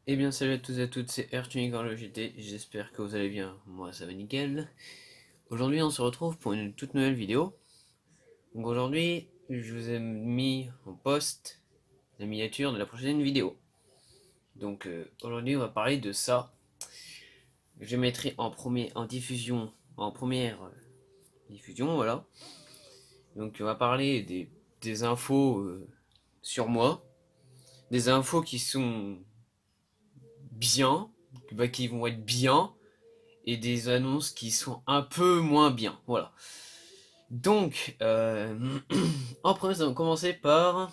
Eh bien salut à tous et à toutes, c'est Ertunik dans le GT, j'espère que vous allez bien, moi ça va nickel. Aujourd'hui on se retrouve pour une toute nouvelle vidéo. Donc aujourd'hui je vous ai mis en post la miniature de la prochaine vidéo. Donc aujourd'hui on va parler de ça. Je mettrai en diffusion, en première diffusion, voilà. Donc on va parler des infos sur moi, des infos qui sont bien, qui vont être bien, et des annonces qui sont un peu moins bien. Voilà. Donc, en premier, on va commencer par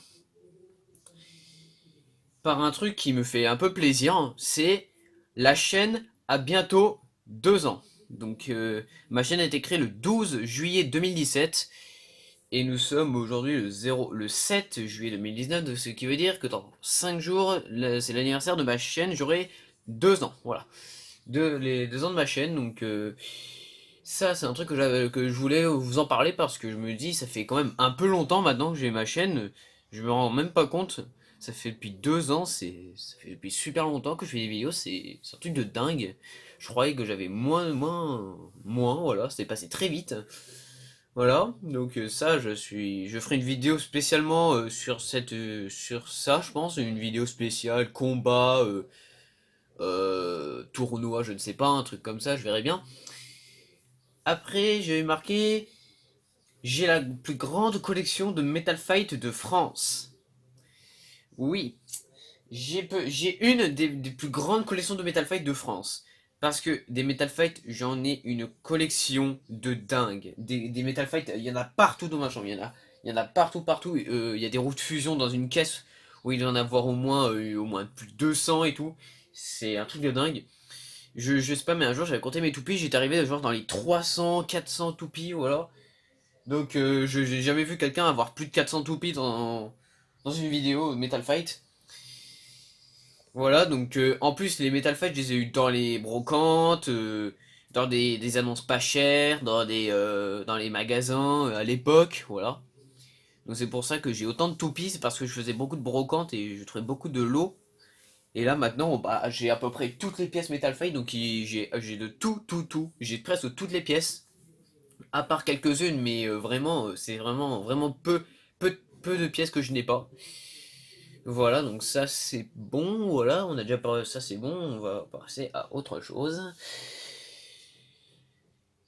un truc qui me fait un peu plaisir. C'est la chaîne a bientôt 2 ans. Donc, ma chaîne a été créée le 12 juillet 2017. Et nous sommes aujourd'hui le 7 juillet 2019. Ce qui veut dire que dans 5 jours, c'est l'anniversaire de ma chaîne. J'aurai 2 ans. Voilà. Les 2 ans de ma chaîne. Donc, ça, c'est un truc que je voulais vous en parler parce que je me dis, ça fait quand même un peu longtemps maintenant que j'ai ma chaîne. Je me rends même pas compte. Ça fait depuis 2 ans, ça fait depuis super longtemps que je fais des vidéos. C'est un truc de dingue. Je croyais que j'avais moins, voilà. C'est passé très vite. Voilà. Donc ça, je ferai une vidéo spécialement sur ça, je pense, une vidéo spéciale combat, tournoi, je ne sais pas, un truc comme ça. Je verrai bien. Après, j'ai marqué j'ai la plus grande collection de Metal Fight de France. Oui, j'ai une des plus grandes collections de Metal Fight de France. Parce que des Metal Fight, j'en ai une collection de dingue. Des Metal Fight, il y en a partout dans ma chambre. Il y en a partout, partout. Il y a des roues de fusion dans une caisse où il doit en avoir au moins plus de 200 et tout. C'est un truc de dingue. Je sais pas, mais un jour j'avais compté mes toupies, j'étais arrivé genre dans les 300, 400 toupies, voilà. Donc j'ai jamais vu quelqu'un avoir plus de 400 toupies dans une vidéo Metal Fight. Voilà, donc en plus les Metal Fight, je les ai eu dans les brocantes, dans des annonces pas chères, dans les magasins à l'époque, voilà. Donc c'est pour ça que j'ai autant de toupies, c'est parce que je faisais beaucoup de brocantes et je trouvais beaucoup de lots. Et là maintenant, bah, j'ai à peu près toutes les pièces Metal Fight, donc j'ai de tout. J'ai presque toutes les pièces. À part quelques-unes, mais vraiment, c'est vraiment peu de pièces que je n'ai pas. Voilà, donc ça c'est bon, voilà, on a déjà parlé, ça c'est bon, on va passer à autre chose.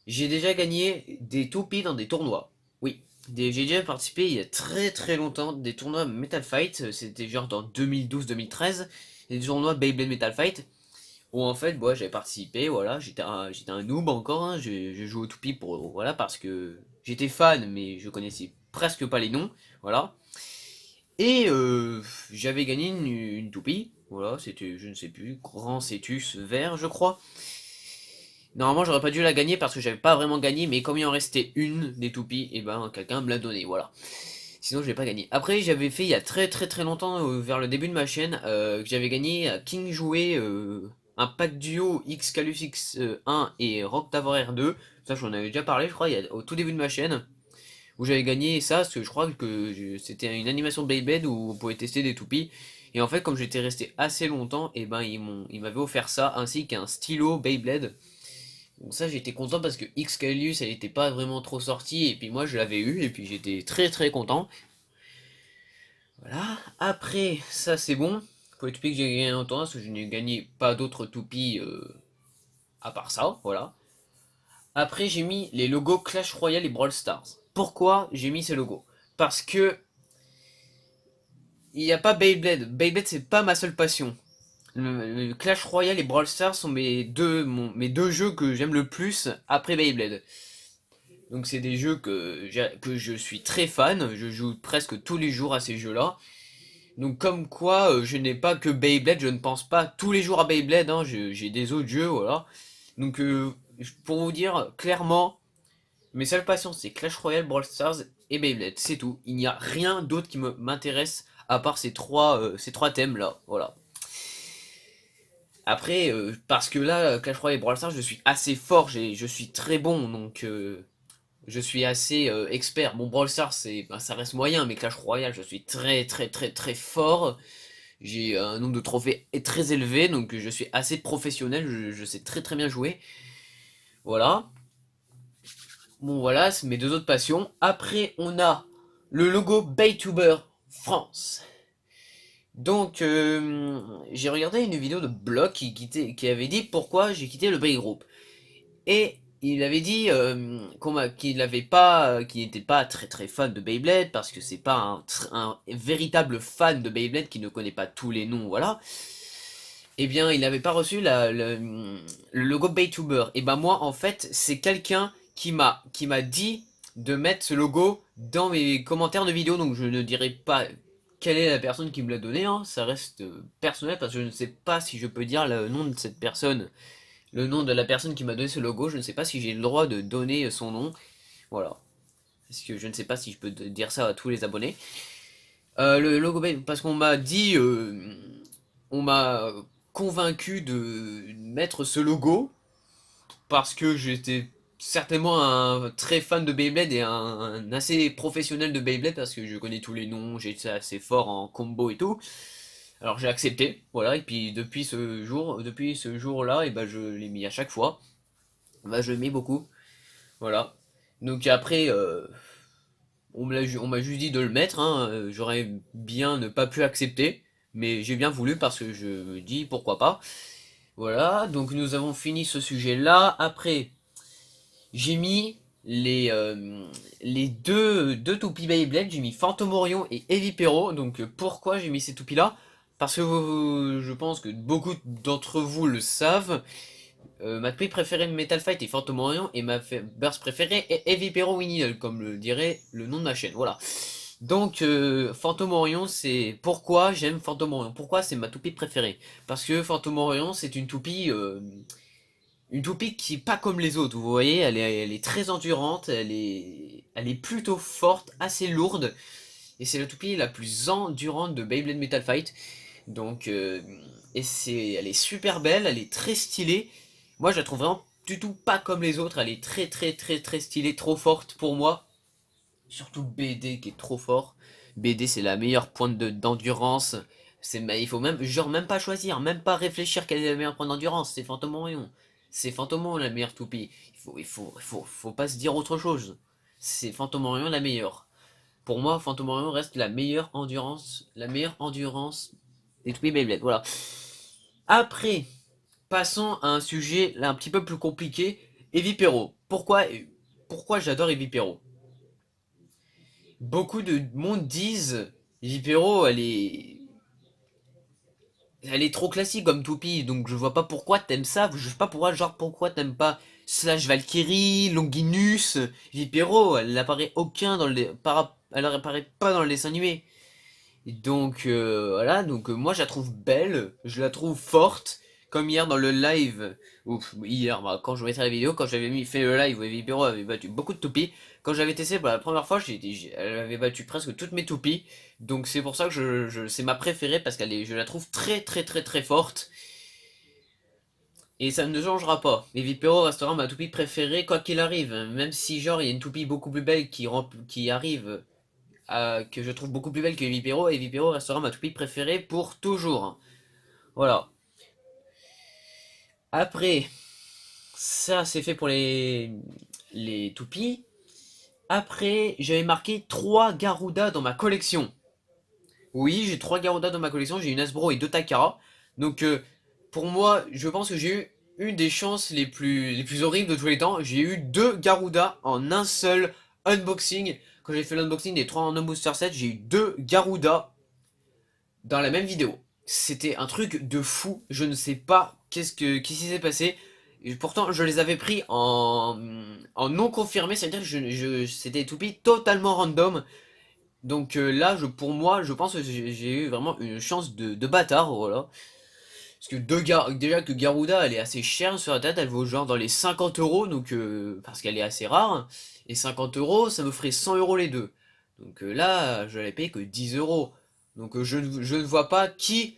J'ai déjà gagné des toupies dans des tournois. Oui, j'ai déjà participé il y a très longtemps des tournois Metal Fight, c'était genre dans 2012-2013, des tournois Beyblade Metal Fight, où en fait, moi j'avais participé, voilà, j'étais un noob encore, hein, je jouais aux toupies voilà, parce que j'étais fan, mais je connaissais presque pas les noms, voilà. Et j'avais gagné une toupie, voilà, c'était, je ne sais plus, Grand Cetus vert, je crois. Normalement, j'aurais pas dû la gagner parce que j'avais pas vraiment gagné, mais comme il en restait une des toupies, et ben quelqu'un me l'a donné, voilà. Sinon, je l'ai pas gagné. Après, j'avais fait il y a très longtemps, vers le début de ma chaîne, que j'avais gagné à King Jouet un pack duo X-Calus X1 et Rock Tower R2. Ça, j'en avais déjà parlé, je crois, au tout début de ma chaîne. Où j'avais gagné ça, parce que je crois que c'était une animation de Beyblade où on pouvait tester des toupies. Et en fait, comme j'étais resté assez longtemps, et ben ils m'avaient offert ça, ainsi qu'un stylo Beyblade. Donc ça, j'étais content parce que X-Calus, elle était pas vraiment trop sortie, et puis moi je l'avais eu, et puis j'étais très content. Voilà. Après, ça c'est bon. Pour les toupies que j'ai gagné en temps, parce que je n'ai gagné pas d'autres toupies à part ça, voilà. Après, j'ai mis les logos Clash Royale et Brawl Stars. Pourquoi j'ai mis ces logos? Parce que il n'y a pas Beyblade. Beyblade, c'est pas ma seule passion. Le Clash Royale et Brawl Stars sont mes deux jeux que j'aime le plus après Beyblade. Donc c'est des jeux que je suis très fan, je joue presque tous les jours à ces jeux-là. Donc comme quoi, je n'ai pas que Beyblade, je ne pense pas tous les jours à Beyblade, hein, j'ai des autres jeux, voilà. Donc pour vous dire clairement, mes seules passions c'est Clash Royale, Brawl Stars et Beyblade, c'est tout. Il n'y a rien d'autre qui m'intéresse à part ces trois thèmes là, voilà. Après, parce que là, Clash Royale et Brawl Stars, je suis assez fort, je suis très bon, donc je suis assez expert. Bon, Brawl Stars, ça reste moyen, mais Clash Royale, je suis très fort. J'ai un nombre de trophées très élevé, donc je suis assez professionnel, je sais très très bien jouer. Voilà. Bon voilà, c'est mes deux autres passions. Après, on a le logo Baytuber France. Donc, j'ai regardé une vidéo de Block qui avait dit pourquoi j'ai quitté le Bay Group. Et il avait dit qu'il n'avait pas, qu'il n'était pas très très fan de Beyblade parce que c'est pas un véritable fan de Beyblade qui ne connaît pas tous les noms, voilà. Eh bien, il n'avait pas reçu le logo Baytuber. Et ben moi, en fait, c'est quelqu'un qui m'a dit de mettre ce logo dans mes commentaires de vidéo, donc je ne dirai pas quelle est la personne qui me l'a donné, hein. Ça reste personnel parce que je ne sais pas si je peux dire le nom de cette personne, le nom de la personne qui m'a donné ce logo, je ne sais pas si j'ai le droit de donner son nom, voilà. Parce que je ne sais pas si je peux dire ça à tous les abonnés. Le logo, parce qu'on m'a dit, on m'a convaincu de mettre ce logo, parce que j'étais certainement un très fan de Beyblade et un assez professionnel de Beyblade, parce que je connais tous les noms, j'étais assez fort en combo et tout. Alors j'ai accepté, voilà, et puis depuis ce jour-là, et ben je l'ai mis à chaque fois. Bah, je l'aimais beaucoup. Voilà. Donc après, on m'a juste dit de le mettre, hein. J'aurais bien ne pas pu accepter. Mais j'ai bien voulu parce que je me dis pourquoi pas. Voilà, donc nous avons fini ce sujet-là. Après, j'ai mis les deux toupies Beyblade. J'ai mis Phantom Orion et Evipero. Donc pourquoi j'ai mis ces toupies-là? Parce que je pense que beaucoup d'entre vous le savent. Ma pluie préférée Metal Fight est Phantom Orion et ma burst préférée est Heavy Pero Winnie, comme le dirait le nom de ma chaîne. Voilà. Donc Phantom Orion, c'est pourquoi j'aime Phantom Orion. Pourquoi c'est ma toupie préférée? Parce que Phantom Orion, c'est une toupie qui est pas comme les autres. Vous voyez, elle est très endurante, elle est plutôt forte, assez lourde. Et c'est la toupie la plus endurante de Beyblade Metal Fight. Donc, elle est super belle, elle est très stylée. Moi, je la trouve vraiment du tout pas comme les autres. Elle est très très très très stylée, trop forte pour moi. Surtout BD qui est trop fort. BD, c'est la meilleure pointe d'endurance. Il faut même, genre, même pas choisir, même pas réfléchir quelle est la meilleure pointe d'endurance. C'est Phantom Orion. C'est Phantom Orion la meilleure toupie. Faut pas se dire autre chose. C'est Phantom Orion la meilleure. Pour moi, Phantom Orion reste la meilleure endurance des toupies Beyblade. Voilà. Après, passons à un sujet là, un petit peu plus compliqué. Evipero. Pourquoi j'adore Evipero? Beaucoup de monde disent Evipero, elle est trop classique comme toupie, donc je vois pas pourquoi t'aimes ça. Je sais pas pourquoi t'aimes pas Slash Valkyrie, Longinus, Vipero. Elle apparaît aucun dans elle apparaît pas dans le dessin animé. Et donc voilà, donc moi je la trouve belle, je la trouve forte, comme hier dans le live, hier, bah, quand je mettais la vidéo, quand j'avais fait le live où Vipero avait battu beaucoup de toupies, quand j'avais testé pour la première fois, elle avait battu presque toutes mes toupies, donc c'est pour ça que c'est ma préférée, parce je la trouve très très très très forte, et ça ne changera pas. Et Vipero restera ma toupie préférée quoi qu'il arrive, même si genre il y a une toupie beaucoup plus belle qui arrive que je trouve beaucoup plus belle que Vipero, et Vipero restera ma toupie préférée pour toujours. Voilà. Après, ça c'est fait pour les toupies. Après, j'avais marqué 3 Garuda dans ma collection. Oui, j'ai 3 Garuda dans ma collection, j'ai une Hasbro et 2 Takara. Donc pour moi, je pense que j'ai eu une des chances les plus horribles de tous les temps. J'ai eu 2 Garuda en un seul unboxing. Quand j'ai fait l'unboxing des 3 en un booster set, j'ai eu 2 Garuda dans la même vidéo. C'était un truc de fou. Je ne sais pas qu'est-ce qui s'est passé. Et pourtant, je les avais pris en non confirmé, c'est-à-dire que c'était des toupies totalement random. Donc là, pour moi, je pense que j'ai eu vraiment une chance de bâtard, voilà. Parce que déjà que Garuda, elle est assez chère sur la tête, elle vaut genre dans les 50 euros, donc parce qu'elle est assez rare. Et 50 euros, ça me ferait 100 euros les deux. Donc là, je l'ai payé que 10 euros. Donc je ne vois pas qui,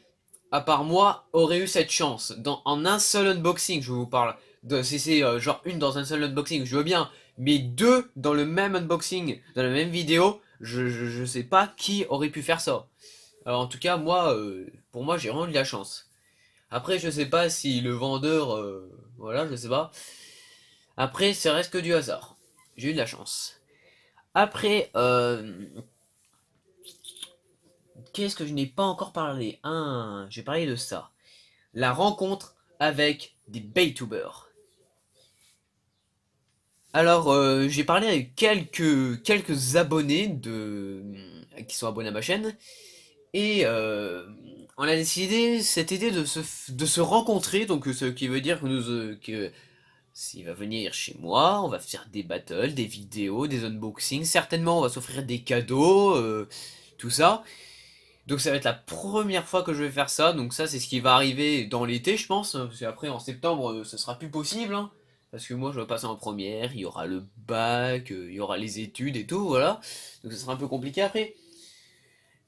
à part moi, aurait eu cette chance. En un seul unboxing, je vous parle. Si c'est genre une dans un seul unboxing, je veux bien. Mais deux dans le même unboxing, dans la même vidéo, je sais pas qui aurait pu faire ça. Alors en tout cas, moi, pour moi, j'ai vraiment eu de la chance. Après, je sais pas si le vendeur, voilà, je sais pas. Après, ça reste que du hasard. J'ai eu de la chance. Après, qu'est-ce que je n'ai pas encore parlé? J'ai parlé de ça. La rencontre avec des Baytubers. Alors, j'ai parlé avec quelques abonnés qui sont abonnés à ma chaîne. Et on a décidé cet été de se rencontrer. Donc, ce qui veut dire que s'il va venir chez moi, on va faire des battles, des vidéos, des unboxings. Certainement, on va s'offrir des cadeaux, tout ça. Donc ça va être la première fois que je vais faire ça, donc ça c'est ce qui va arriver dans l'été je pense, parce qu'après en septembre ce sera plus possible, hein, parce que moi je vais passer en première, il y aura le bac, il y aura les études et tout, voilà, donc ça sera un peu compliqué après.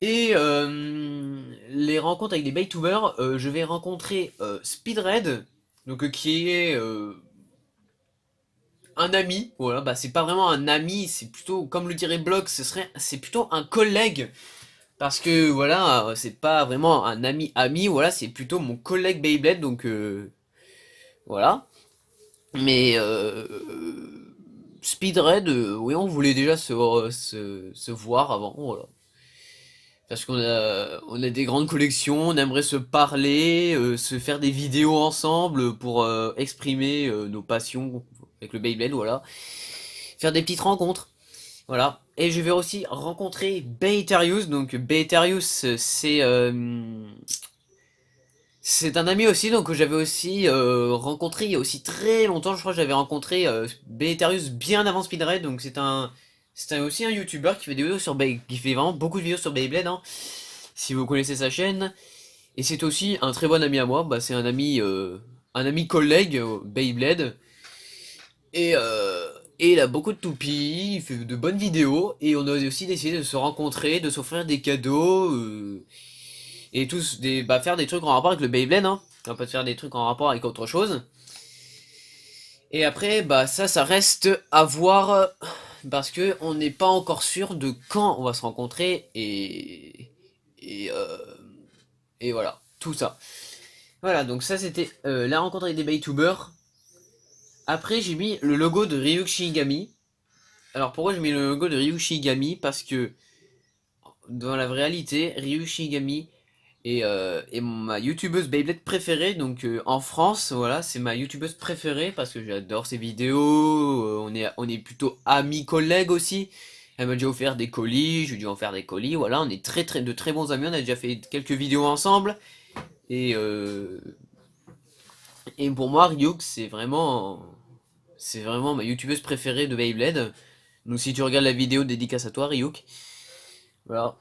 Et les rencontres avec des Baytubers, je vais rencontrer Speedred, donc qui est un ami, voilà, bah c'est pas vraiment un ami, c'est plutôt, comme le dirait Block, c'est plutôt un collègue. Parce que voilà, c'est pas vraiment un ami, voilà, c'est plutôt mon collègue Beyblade, donc voilà. Mais Speed Raid, oui, on voulait déjà se voir avant, voilà. Parce qu'on a des grandes collections, on aimerait se parler, se faire des vidéos ensemble pour exprimer nos passions avec le Beyblade, voilà. Faire des petites rencontres. Voilà. Et je vais aussi rencontrer Beetarius. Donc Beetarius, c'est un ami aussi, donc que j'avais aussi rencontré il y a aussi très longtemps. Je crois que j'avais rencontré Beetarius bien avant Speedride. Donc c'est aussi un YouTuber qui fait des vidéos qui fait vraiment beaucoup de vidéos sur Beyblade, hein, si vous connaissez sa chaîne. Et c'est aussi un très bon ami à moi. Bah, c'est un ami collègue Beyblade. Et, euh, et il a beaucoup de toupies, il fait de bonnes vidéos, et on a aussi décidé de se rencontrer, de s'offrir des cadeaux, et faire des trucs en rapport avec le Beyblade, hein. On peut faire des trucs en rapport avec autre chose. Et après, bah ça reste à voir, parce que on n'est pas encore sûr de quand on va se rencontrer, et, euh, et voilà, tout ça. Voilà, donc ça c'était la rencontre avec des Baytubers. Après, j'ai mis le logo de Ryuk Shinigami. Alors pourquoi j'ai mis le logo de Ryu Shigami? Parce que dans la réalité, Ryu Shigami est ma youtubeuse Beyblade préférée. Donc en France, voilà, c'est ma youtubeuse préférée parce que j'adore ses vidéos. On est plutôt amis collègues aussi. Elle m'a déjà offert des colis, je lui ai dû en faire des colis. Voilà, on est de très bons amis. On a déjà fait quelques vidéos ensemble. Et, euh, et pour moi, Ryuk, c'est vraiment ma youtubeuse préférée de Beyblade. Donc si tu regardes la vidéo dédicace à toi, Ryuk. Voilà.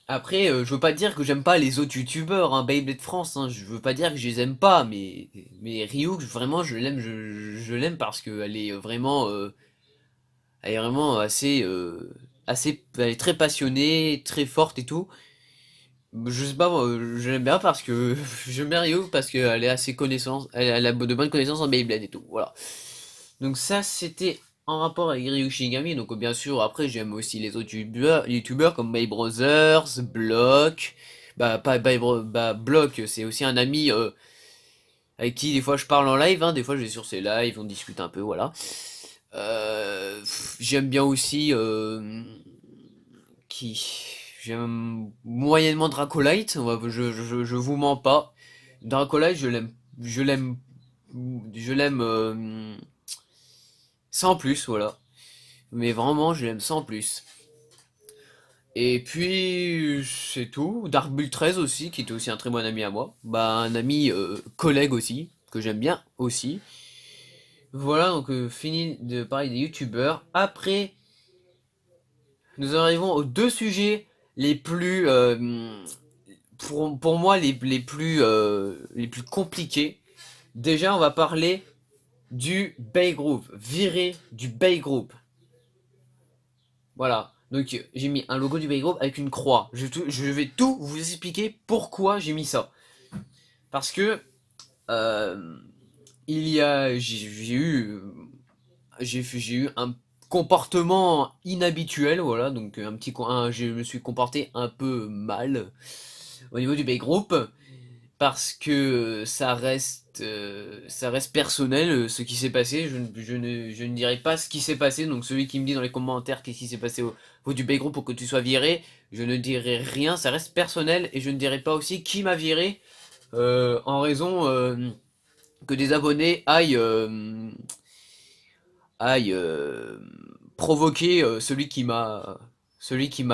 Après, je veux pas dire que j'aime pas les autres youtubeurs, hein, Beyblade France, hein, je veux pas dire que je les aime pas, mais Ryuk, vraiment, je l'aime parce elle est vraiment elle est très passionnée, très forte et tout. Je sais pas, moi, je l'aime bien parce que, j'aime bien Ryuk parce qu'elle est assez connaissance, elle a de bonnes connaissances en Beyblade et tout, voilà. Donc ça, c'était en rapport avec Ryu Shinigami. Donc bien sûr, après, j'aime aussi les autres youtubeurs comme My Brothers, Block. Bah, pas bah, Block, c'est aussi un ami avec qui des fois je parle en live, hein. Des fois, je vais sur ses lives, on discute un peu, voilà. J'aime bien aussi qui... J'aime moyennement Dracolite. Je vous mens pas. Dracolite, je l'aime, je l'aime sans plus, voilà. Mais vraiment, je l'aime sans plus. Et puis, c'est tout. Dark Bull 13 aussi, qui était aussi un très bon ami à moi. Bah, un ami collègue aussi, que j'aime bien aussi. Voilà, donc fini de parler des youtubeurs. Après, nous arrivons aux deux sujets les plus, pour moi, les plus compliqués. Déjà, on va parler du Bay Group. Virer du Bay Group. Voilà. Donc j'ai mis un logo du Bay Group avec une croix. Je vais tout vous expliquer pourquoi j'ai mis ça. Parce que euh, j'ai eu un comportement inhabituel, voilà. Donc je me suis comporté un peu mal au niveau du Bay Group. parce que ça reste personnel ce qui s'est passé. Je ne dirai pas ce qui s'est passé. Donc celui qui me dit dans les commentaires qu'est-ce qui s'est passé au du Baygroup pour que tu sois viré, je ne dirai rien. Ça reste personnel et je ne dirai pas aussi qui m'a viré en raison que des abonnés aillent provoquer celui qui m'a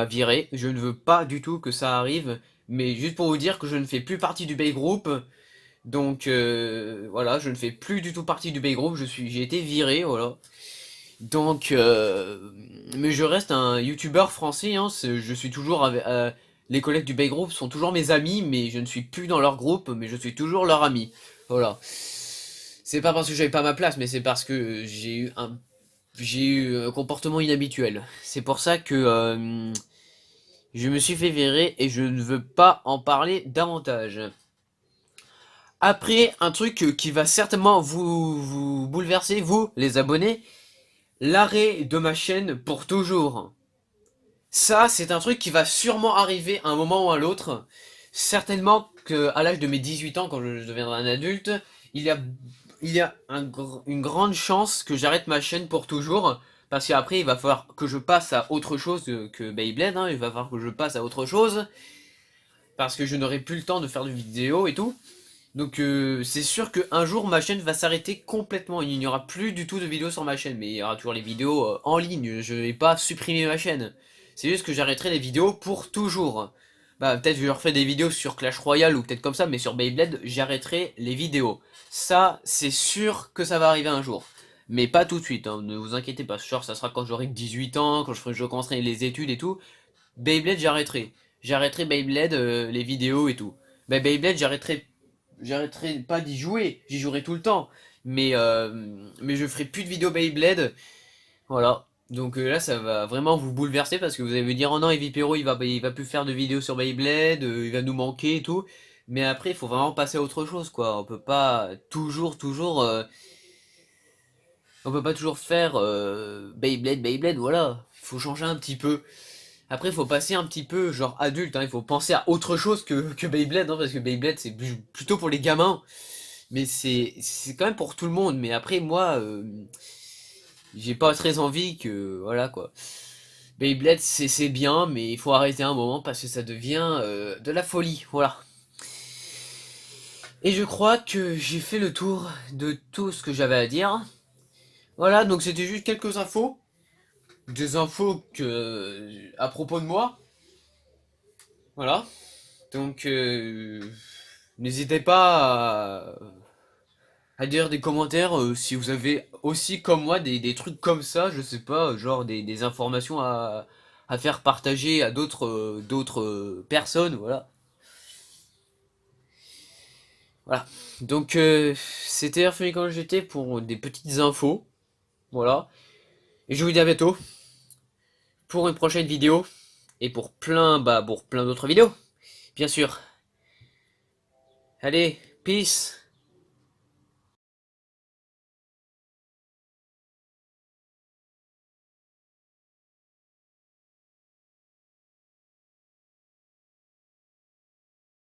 viré. Je ne veux pas du tout que ça arrive. Mais juste pour vous dire que je ne fais plus partie du Bay Group, donc voilà, je ne fais plus du tout partie du Bay Group, j'ai été viré, voilà. Donc, mais je reste un YouTuber français, hein, je suis toujours avec, les collègues du Bay Group sont toujours mes amis, mais je ne suis plus dans leur groupe, mais je suis toujours leur ami, voilà. C'est pas parce que j'avais pas ma place, mais c'est parce que j'ai eu un comportement inhabituel. C'est pour ça que je me suis fait virer et je ne veux pas en parler davantage. Après, un truc qui va certainement vous bouleverser, vous, les abonnés, l'arrêt de ma chaîne pour toujours. Ça, c'est un truc qui va sûrement arriver à un moment ou à l'autre. Certainement qu'à l'âge de mes 18 ans, quand je deviendrai un adulte, il y a, une grande chance que j'arrête ma chaîne pour toujours. Parce qu'après, il va falloir que je passe à autre chose que Beyblade. Hein, il va falloir que je passe à autre chose. Parce que je n'aurai plus le temps de faire de vidéos et tout. Donc c'est sûr qu'un jour ma chaîne va s'arrêter complètement, il n'y aura plus du tout de vidéos sur ma chaîne, mais il y aura toujours les vidéos en ligne, je vais pas supprimer ma chaîne. C'est juste que j'arrêterai les vidéos pour toujours. Bah peut-être que je refais des vidéos sur Clash Royale ou peut-être comme ça, mais sur Beyblade, j'arrêterai les vidéos. Ça, c'est sûr que ça va arriver un jour. Mais pas tout de suite, hein, ne vous inquiétez pas, genre ça sera quand j'aurai 18 ans, quand je commencerai les études et tout. Beyblade j'arrêterai. J'arrêterai Beyblade, les vidéos et tout. Bah Beyblade j'arrêterai pas d'y jouer, j'y jouerai tout le temps. Mais je ferai plus de vidéos Beyblade. Voilà. Donc là, ça va vraiment vous bouleverser parce que vous allez me dire, oh non, Evi Perro, il va plus faire de vidéos sur Beyblade, il va nous manquer et tout. Mais après, il faut vraiment passer à autre chose, quoi. On peut pas on peut pas toujours faire Beyblade, voilà. Il faut changer un petit peu. Après, il faut passer un petit peu, genre adulte, hein. Il faut penser à autre chose que Beyblade, hein, parce que Beyblade, c'est plutôt pour les gamins. Mais c'est quand même pour tout le monde. Mais après, moi, j'ai pas très envie que, voilà, quoi. Beyblade, c'est bien, mais il faut arrêter un moment parce que ça devient de la folie, voilà. Et je crois que j'ai fait le tour de tout ce que j'avais à dire. Voilà, donc c'était juste quelques infos. Des infos à propos de moi. Voilà. Donc, n'hésitez pas à dire des commentaires si vous avez aussi, comme moi, des trucs comme ça, je sais pas, genre des informations à faire partager à d'autres personnes, voilà. Voilà. Donc, c'était Airphonic quand j'étais pour des petites infos, voilà. Et je vous dis à bientôt pour une prochaine vidéo et pour plein d'autres vidéos, bien sûr. Allez, peace!